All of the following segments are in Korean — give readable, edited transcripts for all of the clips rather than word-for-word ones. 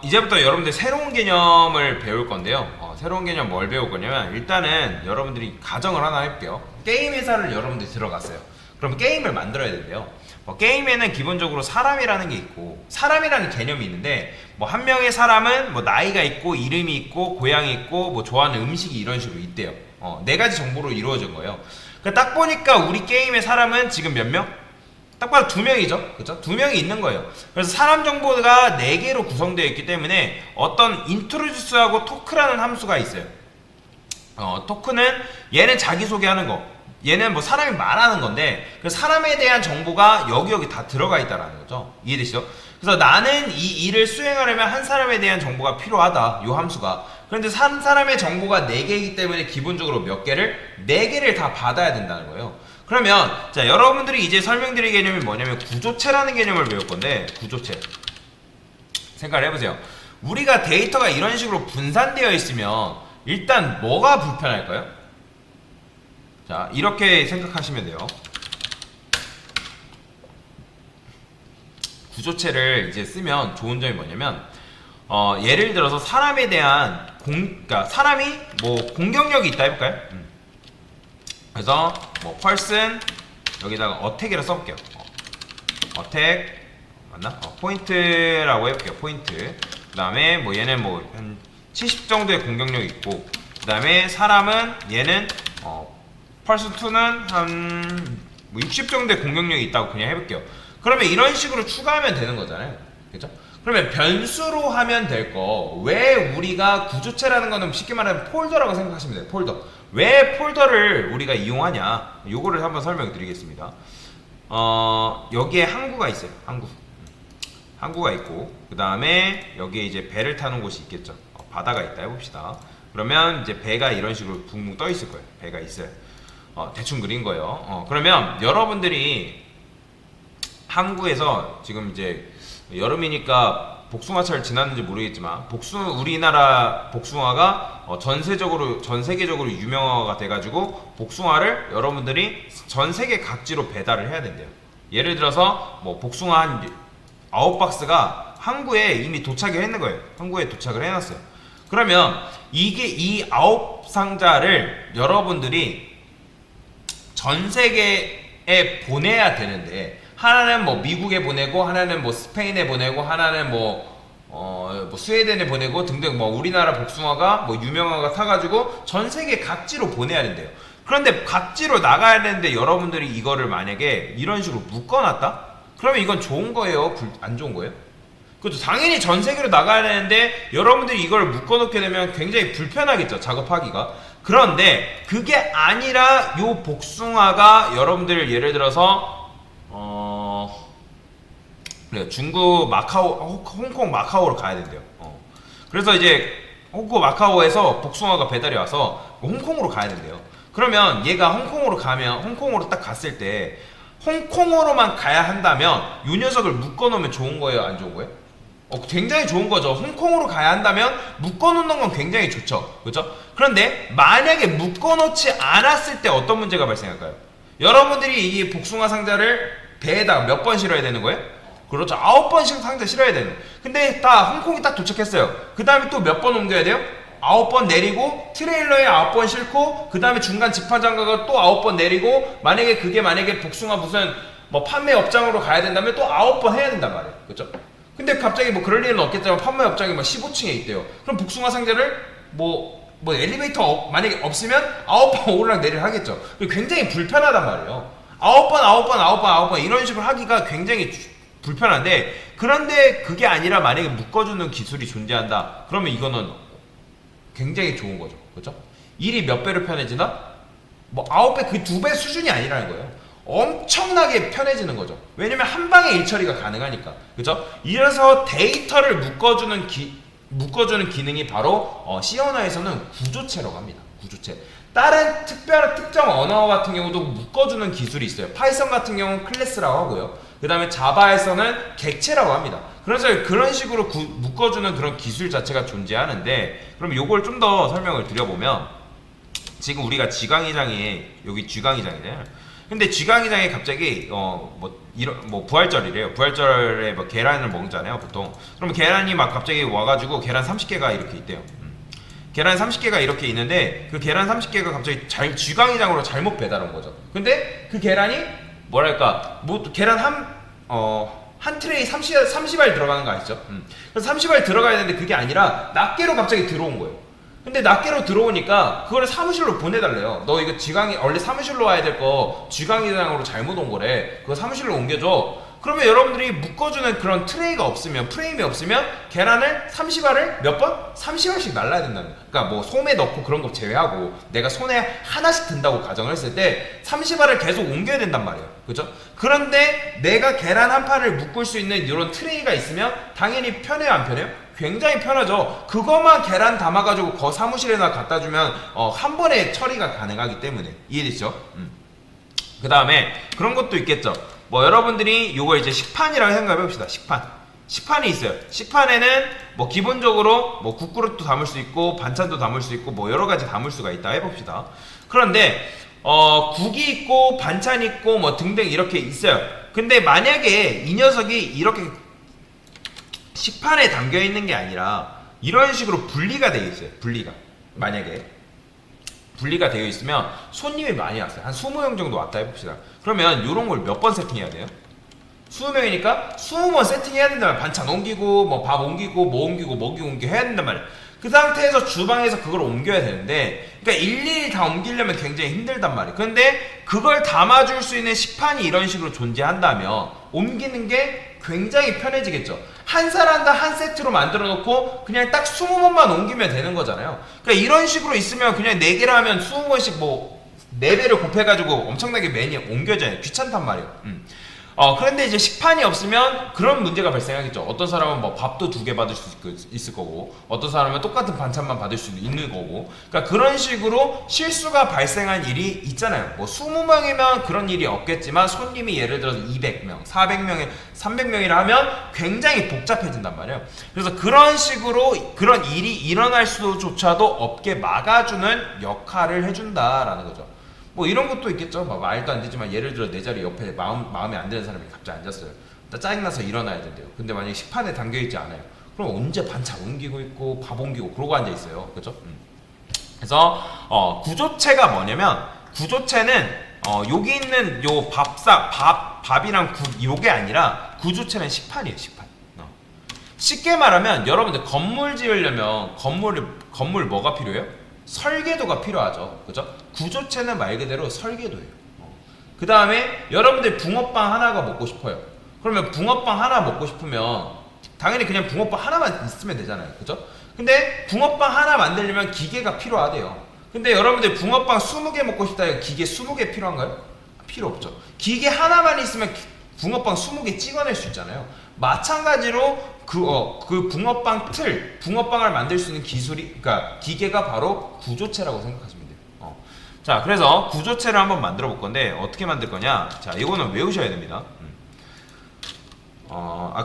이제부터 여러분들 새로운 개념을 배울 건데요. 새로운 개념 뭘 배울 거냐면, 일단은 여러분들이 가정을 하나 할게요. 게임 회사를 여러분들이 들어갔어요. 그럼 게임을 만들어야 된대요. 게임에는 기본적으로 사람이라는 게 있고, 사람이라는 개념이 있는데, 한 명의 사람은 나이가 있고, 이름이 있고, 고향이 있고, 좋아하는 음식이 이런 식으로 있대요. 네 가지 정보로 이루어진 거예요. 딱 보니까 우리 게임의 사람은 지금 몇 명? 딱 봐도 2명이죠. 그죠? 2명이 있는 거예요. 그래서 사람 정보가 4개로 구성되어 있기 때문에 어떤 introduce하고 talk라는 함수가 있어요. 토크는 얘는 자기소개하는 거, 얘는 사람이 말하는 건데, 그 사람에 대한 정보가 여기 다 들어가 있다라는 거죠. 이해되시죠? 그래서 나는 이 일을 수행하려면 한 사람에 대한 정보가 필요하다, 요 함수가. 그런데 한 사람의 정보가 4개이기 때문에 기본적으로 몇 개를? 4개를 다 받아야 된다는 거예요. 그러면 자, 여러분들이 이제 설명드릴 개념이 뭐냐면 구조체라는 개념을 배울 건데, 구조체 생각을 해보세요. 우리가 데이터가 이런 식으로 분산되어 있으면 일단 뭐가 불편할까요? 자, 이렇게 생각하시면 돼요. 구조체를 이제 쓰면 좋은 점이 뭐냐면, 예를 들어서 사람에 대한 그러니까 사람이 공격력이 있다 해볼까요? 그래서 person 여기다가 attack이라 써볼게요. attack 맞나? 포인트라고 해볼게요. 포인트. 그 다음에 얘는 한 70 정도의 공격력이 있고, 그 다음에 사람은 얘는 person 2는 한 60 정도의 공격력이 있다고 그냥 해볼게요. 그러면 이런 식으로 추가하면 되는 거잖아요. 그죠? 그러면 변수로 하면 될 거, 왜 우리가 구조체라는 거는 쉽게 말하면 폴더라고 생각하시면 돼요. 폴더. 왜 폴더를 우리가 이용하냐, 요거를 한번 설명드리겠습니다. 여기에 항구가 있어요. 항구가 있고, 그 다음에 여기에 이제 배를 타는 곳이 있겠죠. 바다가 있다 해봅시다. 그러면 이제 배가 이런 식으로 붕붕 떠 있을 거예요. 배가 있어요. 대충 그린 거예요. 그러면 여러분들이 항구에서 지금 이제 여름이니까 복숭아철 지났는지 모르겠지만, 우리나라 복숭아가 전 세계적으로 유명화가 돼가지고 복숭아를 여러분들이 전 세계 각지로 배달을 해야 된대요. 예를 들어서 복숭아 한 9박스가 항구에 이미 도착을 했는 거예요. 항구에 도착을 해놨어요. 그러면 이 9상자를 여러분들이 전 세계에 보내야 되는데, 하나는 미국에 보내고, 하나는 스페인에 보내고, 하나는 스웨덴에 보내고 등등, 우리나라 복숭아가 유명화가 타가지고 전 세계 각지로 보내야 된대요. 그런데 각지로 나가야 되는데 여러분들이 이거를 만약에 이런 식으로 묶어놨다? 그러면 이건 좋은 거예요? 안 좋은 거예요? 그렇죠. 당연히 전 세계로 나가야 되는데 여러분들이 이걸 묶어놓게 되면 굉장히 불편하겠죠, 작업하기가. 그런데 그게 아니라 요 복숭아가 여러분들 예를 들어서 중국 마카오, 홍콩 마카오로 가야 된대요. 그래서 이제 홍콩 마카오에서 복숭아가 배달이 와서 홍콩으로 가야 된대요. 그러면 얘가 홍콩으로 딱 갔을 때 홍콩으로만 가야 한다면 요 녀석을 묶어놓으면 좋은 거예요, 안 좋은 거예요? 굉장히 좋은 거죠. 홍콩으로 가야 한다면 묶어놓는 건 굉장히 좋죠. 그렇죠? 그런데 만약에 묶어놓지 않았을 때 어떤 문제가 발생할까요? 여러분들이 이 복숭아 상자를 배에다가 몇 번 실어야 되는 거예요? 그렇죠. 9번씩 상자 실어야 되는. 근데 홍콩이 딱 도착했어요. 그 다음에 또 몇 번 옮겨야 돼요? 9번 내리고, 트레일러에 9번 싣고, 그 다음에 중간 집화장가가 또 9번 내리고, 만약에 복숭아 무슨 판매 업장으로 가야 된다면 또 9번 해야 된단 말이에요. 그렇죠? 근데 갑자기 그럴 일은 없겠지만 판매 업장이 15층에 있대요. 그럼 복숭아 상자를 엘리베이터 만약에 없으면 9번 오르락 내리락 하겠죠. 굉장히 불편하단 말이에요. 9번 이런 식으로 하기가 굉장히 불편한데, 그런데 그게 아니라 만약에 묶어주는 기술이 존재한다, 그러면 이거는 굉장히 좋은 거죠. 그렇죠? 일이 몇 배로 편해지나? 9배, 그 2배 수준이 아니라는 거예요. 엄청나게 편해지는 거죠. 왜냐면 한 방에 일 처리가 가능하니까. 그죠? 이래서 데이터를 묶어주는 기능이 바로 C 언어에서는 구조체라고 합니다. 구조체. 다른 특정 언어 같은 경우도 묶어주는 기술이 있어요. 파이썬 같은 경우는 클래스라고 하고요. 그 다음에 자바에서는 객체라고 합니다. 그래서 그런 식으로 묶어주는 그런 기술 자체가 존재하는데, 그럼 요걸 좀 더 설명을 드려보면, 지금 우리가 G강의장에, 여기 G강의장이잖아요. 근데 쥐강이장이 갑자기 뭐 부활절이래요. 부활절에 뭐 계란을 먹잖아요, 보통. 그러면 계란이 막 갑자기 와가지고 계란 30개가 이렇게 있대요. 계란 30개가 이렇게 있는데 그 계란 30개가 갑자기 쥐강이장으로 잘못 배달 온 거죠. 근데 그 계란이 뭐랄까 뭐 계란 한 트레이 30알 들어가는 거 아시죠? 그래서 30알 들어가야 되는데 그게 아니라 낱개로 갑자기 들어온 거예요. 근데 낱개로 들어오니까 그거를 사무실로 보내달래요. 너 이거 원래 사무실로 와야 될 거 쥐강이장으로 잘못 온 거래. 그거 사무실로 옮겨줘. 그러면 여러분들이 묶어주는 그런 트레이가 없으면, 프레임이 없으면 계란을 30알을 몇 번? 30알씩 날라야 된다는 거야. 그러니까 뭐 솜에 넣고 그런 거 제외하고 내가 손에 하나씩 든다고 가정을 했을 때 30알을 계속 옮겨야 된단 말이에요. 그죠? 그런데 내가 계란 한 판을 묶을 수 있는 이런 트레이가 있으면 당연히 편해요, 안 편해요? 굉장히 편하죠. 그것만 계란 담아가지고 거 사무실에다 갖다 주면 한 번에 처리가 가능하기 때문에. 이해되시죠? 그 다음에 그런 것도 있겠죠. 뭐 여러분들이 요거 이제 식판이라고 생각해 봅시다. 식판이 있어요. 식판에는 뭐 기본적으로 뭐 국그릇도 담을 수 있고 반찬도 담을 수 있고 뭐 여러 가지 담을 수가 있다 해봅시다. 그런데 국이 있고 반찬 있고 뭐 등등 이렇게 있어요. 근데 만약에 이 녀석이 이렇게 식판에 담겨 있는 게 아니라 이런 식으로 분리가 되어 있어요. 만약에 분리가 되어 있으면 손님이 많이 왔어요. 한 20명 정도 왔다 해봅시다. 그러면 이런 걸 몇 번 세팅해야 돼요? 20명이니까 20번 세팅해야 된단 말이야. 반찬 옮기고 뭐 밥 옮기고 뭐 옮기고 먹이 옮기고 해야 된단 말이야. 그 상태에서 주방에서 그걸 옮겨야 되는데, 그러니까 일일이 다 옮기려면 굉장히 힘들단 말이에요. 근데 그걸 담아줄 수 있는 식판이 이런 식으로 존재한다면 옮기는 게 굉장히 편해지겠죠. 한 사람당 한 세트로 만들어 놓고 그냥 딱 20번만 옮기면 되는 거잖아요. 그러니까 이런 식으로 있으면 그냥 4개를 하면 20번씩 뭐 4배를 곱해가지고 엄청나게 많이 옮겨져요. 귀찮단 말이에요. 그런데 이제 식판이 없으면 그런 문제가 발생하겠죠. 어떤 사람은 뭐 밥도 2개 받을 수 있을 거고, 어떤 사람은 똑같은 반찬만 받을 수 있는 거고, 그러니까 그런 식으로 실수가 발생한 일이 있잖아요. 뭐 20명이면 그런 일이 없겠지만 손님이 예를 들어서 200명, 400명에 300명이라 하면 굉장히 복잡해진단 말이에요. 그래서 그런 식으로 그런 일이 일어날 수조차도 없게 막아주는 역할을 해준다라는 거죠. 뭐 이런 것도 있겠죠. 막 말도 안 되지만 예를 들어 내 자리 옆에 마음에 안 드는 사람이 갑자기 앉았어요. 나 짜증나서 일어나야 된대요. 근데 만약에 식판에 담겨있지 않아요. 그럼 언제 반찬 옮기고 있고 밥 옮기고 그러고 앉아있어요. 그죠? 그래서 구조체가 뭐냐면, 구조체는 여기 있는 요 밥이랑 국 요게 아니라 구조체는 식판이에요. 식판. 쉽게 말하면 여러분들 건물 지으려면 건물 뭐가 필요해요? 설계도가 필요하죠. 그죠? 구조체는 말 그대로 설계도예요. 그 다음에 여러분들 붕어빵 하나가 먹고 싶어요. 그러면 붕어빵 하나 먹고 싶으면 당연히 그냥 붕어빵 하나만 있으면 되잖아요. 그죠? 근데 붕어빵 하나 만들려면 기계가 필요하대요. 근데 여러분들 붕어빵 20개 먹고 싶다 해요. 기계 20개 필요한가요? 필요 없죠. 기계 하나만 있으면 붕어빵 20개 찍어낼 수 있잖아요. 마찬가지로 그 붕어빵을 만들 수 있는 그러니까 기계가 바로 구조체라고 생각하시면 돼요. 자, 그래서 구조체를 한번 만들어 볼 건데 어떻게 만들 거냐? 자, 이거는 외우셔야 됩니다.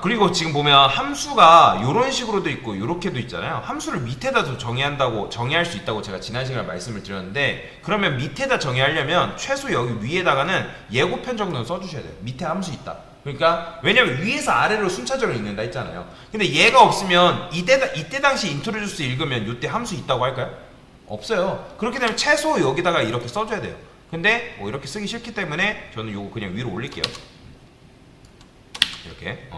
그리고 지금 보면 함수가 이런 식으로도 있고 이렇게도 있잖아요. 함수를 밑에다 정의할 수 있다고 제가 지난 시간에 말씀을 드렸는데, 그러면 밑에다 정의하려면 최소 여기 위에다가는 예고편 정도는 써주셔야 돼요. 밑에 함수 있다. 그러니까 왜냐면 위에서 아래로 순차적으로 읽는다 했잖아요. 근데 얘가 없으면 이때 당시 인트로듀스 읽으면 이때 함수 있다고 할까요? 없어요. 그렇게 되면 최소 여기다가 이렇게 써줘야 돼요. 근데 뭐 이렇게 쓰기 싫기 때문에 저는 요거 그냥 위로 올릴게요. 이렇게.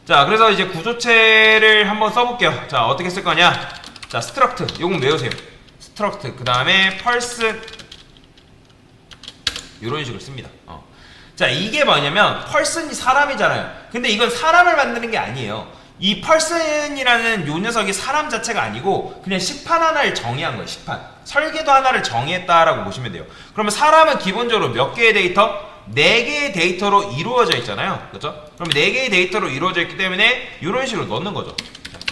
자, 그래서 이제 구조체를 한번 써볼게요. 자, 어떻게 쓸 거냐? 자, 스트럭트 요건 외우세요. 스트럭트 그 다음에 펄슨 이런 식으로 씁니다. 자, 이게 뭐냐면 펄슨이 사람이잖아요. 근데 이건 사람을 만드는 게 아니에요. 이 펄슨이라는 요 녀석이 사람 자체가 아니고 그냥 식판 하나를 정의한 거예요. 식판 설계도 하나를 정의했다라고 보시면 돼요. 그러면 사람은 기본적으로 몇 개의 데이터? 4개의 데이터로 이루어져 있잖아요. 그렇죠? 그럼 4개의 데이터로 이루어져 있기 때문에 이런 식으로 넣는 거죠.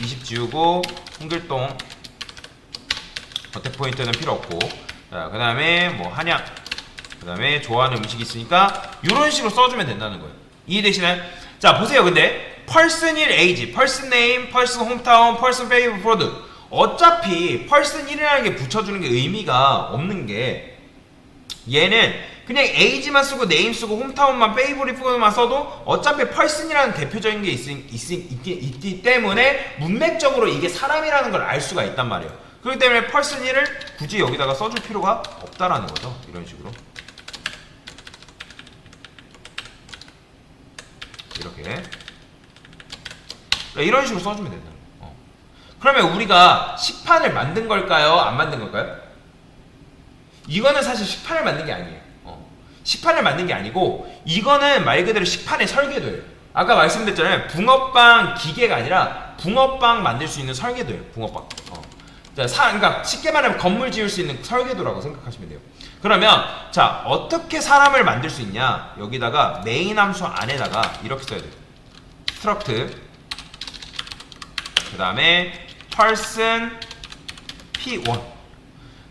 20 지우고 홍길동 어택 포인트는 필요 없고, 자, 그 다음에 뭐 한약, 그 다음에 좋아하는 음식이 있으니까 이런 식으로 써주면 된다는 거예요. 이해되시나요? 자, 보세요. 근데 person1 age, person name, person hometown, person favorite food, 어차피 person1이라는 게 붙여주는 게 의미가 없는 게, 얘는 그냥 에이지만 쓰고 네임 쓰고 홈타운만 페이보릿만 써도 어차피 펄슨이라는 대표적인 게 있기 때문에 문맥적으로 이게 사람이라는 걸 알 수가 있단 말이에요. 그렇기 때문에 펄슨이를 굳이 여기다가 써줄 필요가 없다라는 거죠. 이런 식으로 이렇게 그러니까 이런 식으로 써주면 된다. 그러면 우리가 식판을 만든 걸까요? 안 만든 걸까요? 이거는 사실 식판을 만든 게 아니에요. 식판을 만든 게 아니고 이거는 말 그대로 식판의 설계도예요. 아까 말씀드렸잖아요. 붕어빵 기계가 아니라 붕어빵 만들 수 있는 설계도예요. 붕어빵. 그러니까 쉽게 말하면 건물 지을 수 있는 설계도라고 생각하시면 돼요. 그러면 자 어떻게 사람을 만들 수 있냐? 여기다가 메인 함수 안에다가 이렇게 써야 돼요. struct 그 다음에 person p1.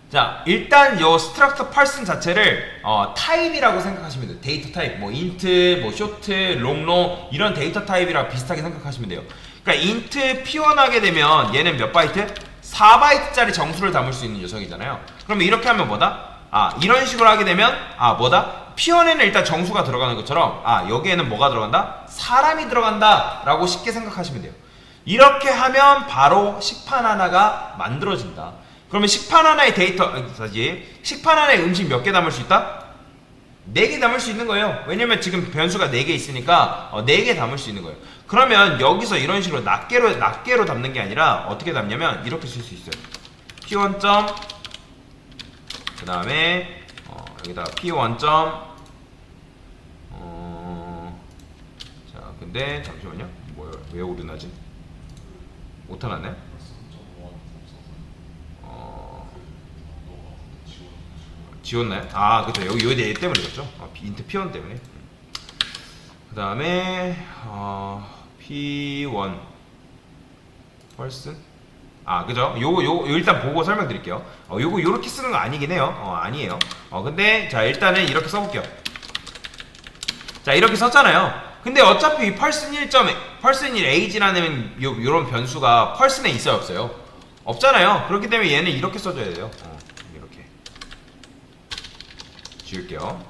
자 일단 요 struct person 자체를 타입이라고 생각하시면 돼요. 데이터 타입 뭐 int, 뭐 short, long 이런 데이터 타입이랑 비슷하게 생각하시면 돼요. 그러니까 int p1 하게 되면 얘는 몇 바이트? 4바이트짜리 정수를 담을 수 있는 녀석이잖아요. 그러면 이렇게 하면 뭐다? 이런 식으로 하게 되면 뭐다? P1에는 일단 정수가 들어가는 것처럼 여기에는 뭐가 들어간다? 사람이 들어간다 라고 쉽게 생각하시면 돼요. 이렇게 하면 바로 식판 하나가 만들어진다. 그러면 식판 하나의 식판 하나의 음식 몇 개 담을 수 있다? 4개 담을 수 있는 거예요. 왜냐면 지금 변수가 4개 있으니까 4개 담을 수 있는 거예요. 그러면 여기서 이런 식으로 낱개로 담는 게 아니라 어떻게 담냐면 이렇게 쓸 수 있어요. P1. 그 다음에 여기다가 P1. 자 근데 잠시만요. 뭐야 왜 오류나지? 오타 났네? 지웠나요? 그죠. 여기 얘 때문에 그렇죠. 인트 P1 때문에. 그 다음에 P1 person. 그죠. 요거 일단 보고 설명드릴게요. 요거 요렇게 쓰는 거 아니긴 해요. 아니에요. 근데 자 일단은 이렇게 써볼게요. 자 이렇게 썼잖아요. 근데 어차피 person 1 age라는 요런 변수가 person에 있어요 없어요? 없잖아요. 그렇기 때문에 얘는 이렇게 써줘야 돼요. 이렇게 지울게요.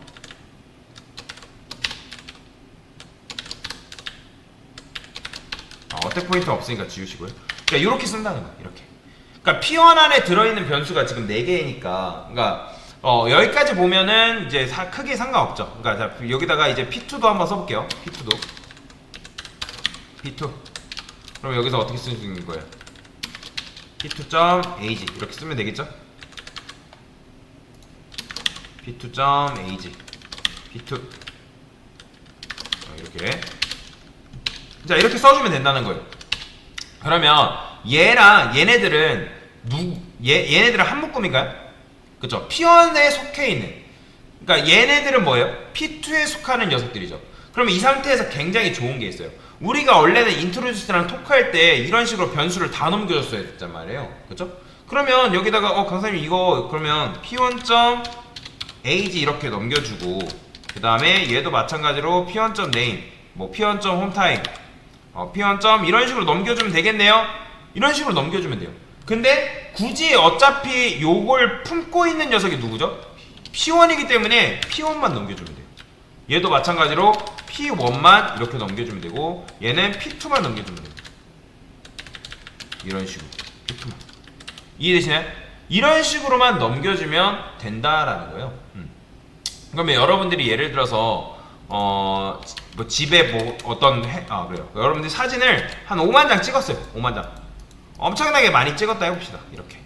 어택 포인트 없으니까 지우시고요. 그러니까 이렇게 쓴다는 거야. 이렇게. 그러니까 P1 안에 들어있는 변수가 지금 4개니까. 그러니까 여기까지 보면은 이제 크게 상관없죠. 그러니까 자, 여기다가 이제 P2도 한번 써볼게요. P2. 그럼 여기서 어떻게 쓸 수 있는 거예요? P2.ag 이렇게 쓰면 되겠죠? P2.ag P2 이렇게. 자 이렇게 써주면 된다는 거예요. 그러면 얘네들은 얘네들은 한 묶음인가요? 그쵸? P1에 속해 있는. 그러니까 얘네들은 뭐예요? P2에 속하는 녀석들이죠. 그러면 이 상태에서 굉장히 좋은 게 있어요. 우리가 원래는 인트로듀스랑 토크할 때 이런 식으로 변수를 다 넘겨줬어야 됐단 말이에요. 그쵸? 그러면 여기다가 강사님 이거 그러면 P1.age 이렇게 넘겨주고 그 다음에 얘도 마찬가지로 P1.name 뭐 P1.hometime P1. 이런 식으로 넘겨주면 되겠네요. 이런 식으로 넘겨주면 돼요. 근데 굳이 어차피 요걸 품고 있는 녀석이 누구죠? P1이기 때문에 P1만 넘겨주면 돼요. 얘도 마찬가지로 P1만 이렇게 넘겨주면 되고 얘는 P2만 넘겨주면 돼요. 이런 식으로 P2만 이해되시나요? 이런 식으로만 넘겨주면 된다라는 거예요. 그러면 여러분들이 예를 들어서 뭐 집에 뭐 그래요. 여러분들이 사진을 한 5만 장 찍었어요. 5만 장. 엄청나게 많이 찍었다 해봅시다. 이렇게.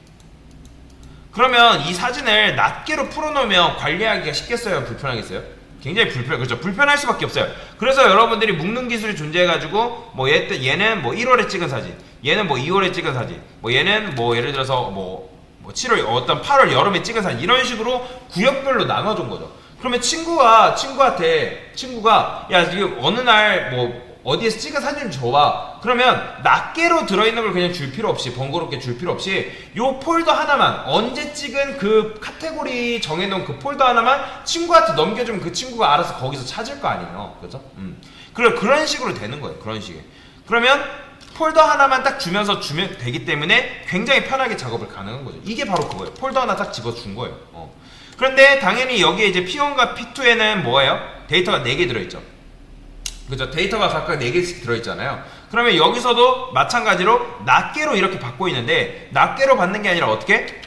그러면 이 사진을 낱개로 풀어놓으면 관리하기가 쉽겠어요? 불편하겠어요? 굉장히 그렇죠. 불편할 수밖에 없어요. 그래서 여러분들이 묶는 기술이 존재해가지고 뭐 얘는 뭐 1월에 찍은 사진, 얘는 뭐 2월에 찍은 사진, 뭐 얘는 뭐 예를 들어서 뭐 7월 8월 여름에 찍은 사진 이런 식으로 구역별로 나눠준 거죠. 그러면 친구가 야 지금 어느 날 뭐 어디에서 찍은 사진 좀 줘봐. 그러면 낱개로 들어있는 걸 그냥 줄 필요 없이 번거롭게 줄 필요 없이 요 폴더 하나만 언제 찍은 그 카테고리 정해놓은 그 폴더 하나만 친구한테 넘겨주면 그 친구가 알아서 거기서 찾을 거 아니에요. 그죠? 그런 식으로 되는 거예요. 그런 식의. 그러면 폴더 하나만 딱 주면 되기 때문에 굉장히 편하게 작업을 가능한 거죠. 이게 바로 그거예요. 폴더 하나 딱 집어준 거예요. 그런데 당연히 여기에 이제 P1과 P2에는 뭐예요? 데이터가 4개 들어있죠. 그죠? 데이터가 각각 4개씩 들어있잖아요. 그러면 여기서도 마찬가지로 낱개로 이렇게 받고 있는데, 낱개로 받는 게 아니라 어떻게?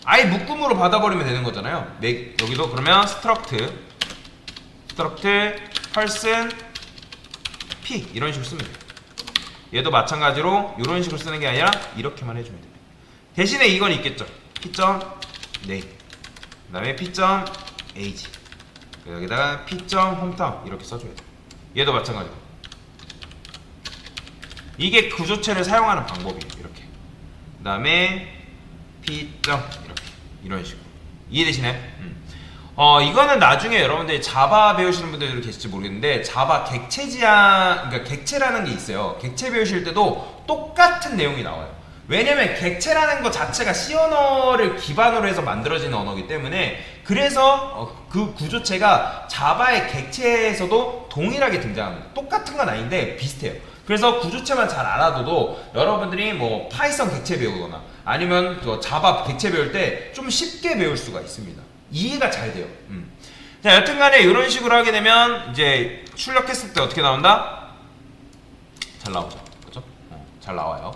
아예 묶음으로 받아버리면 되는 거잖아요. 여기도 그러면 struct person p 이런 식으로 쓰면 돼요. 얘도 마찬가지로 이런 식으로 쓰는 게 아니라 이렇게만 해주면 돼요. 대신에 이건 있겠죠. p.name 그 다음에 p.age 여기다가 p.hometown 이렇게 써줘야 돼요. 얘도 마찬가지로 이게 구조체를 사용하는 방법이에요. 이렇게 그 다음에 p. 이렇게 이런 식으로 이해되시나요? 이거는 나중에 여러분들이 자바 배우시는 분들도 계실지 모르겠는데, 자바 객체 지향, 그러니까 객체라는 게 있어요. 객체 배우실 때도 똑같은 내용이 나와요. 왜냐면 객체라는 것 자체가 C 언어를 기반으로 해서 만들어지는 언어이기 때문에, 그래서 그 구조체가 자바의 객체에서도 동일하게 등장합니다. 똑같은 건 아닌데 비슷해요. 그래서 구조체만 잘 알아둬도 여러분들이 뭐 파이썬 객체 배우거나 아니면 자바 객체 배울 때 좀 쉽게 배울 수가 있습니다. 이해가 잘 돼요. 자, 여튼간에 이런 식으로 하게 되면 이제 출력했을 때 어떻게 나온다? 잘 나오죠. 그렇죠? 잘 나와요.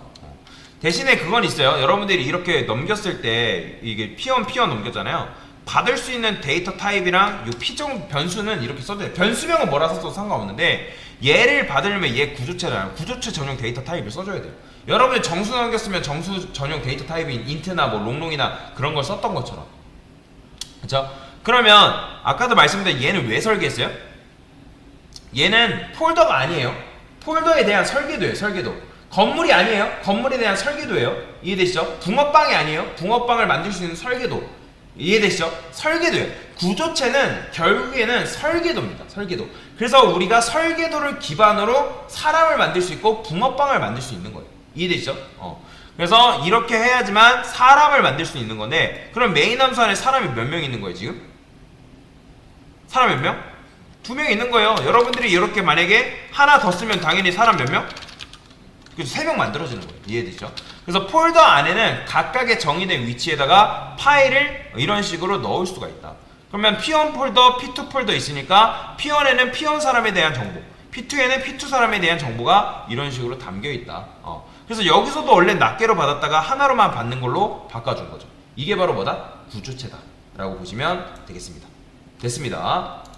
대신에 그건 있어요. 여러분들이 이렇게 넘겼을 때 이게 P1 넘겼잖아요. 받을 수 있는 데이터 타입이랑 이 P정 변수는 이렇게 써줘요. 변수명은 뭐라 써도 상관없는데, 얘를 받으려면 얘 구조체잖아요. 구조체 전용 데이터 타입을 써줘야 돼요. 여러분이 정수 넘겼으면 정수 전용 데이터 타입인 인트나 뭐 롱롱이나 그런 걸 썼던 것처럼. 그쵸? 그러면 아까도 말씀드린 얘는 왜 설계했어요? 얘는 폴더가 아니에요. 폴더에 대한 설계도예요. 설계도. 건물이 아니에요. 건물에 대한 설계도예요. 이해되시죠? 붕어빵이 아니에요. 붕어빵을 만들 수 있는 설계도. 이해되시죠? 설계도예요. 구조체는 결국에는 설계도입니다. 설계도. 그래서 우리가 설계도를 기반으로 사람을 만들 수 있고 붕어빵을 만들 수 있는 거예요. 이해되시죠? 그래서 이렇게 해야지만 사람을 만들 수 있는 건데, 그럼 메인 함수 안에 사람이 몇 명 있는 거예요 지금? 사람 몇 명? 2명 있는 거예요. 여러분들이 이렇게 만약에 하나 더 쓰면 당연히 사람 몇 명? 그래서 3명 만들어지는 거예요. 이해되죠? 그래서 폴더 안에는 각각의 정의된 위치에다가 파일을 이런 식으로 넣을 수가 있다. 그러면 P1 폴더, P2 폴더 있으니까 P1에는 P1 사람에 대한 정보, P2에는 P2 사람에 대한 정보가 이런 식으로 담겨 있다. 그래서 여기서도 원래 낱개로 받았다가 하나로만 받는 걸로 바꿔준 거죠. 이게 바로 뭐다? 구조체다 라고 보시면 되겠습니다. 됐습니다.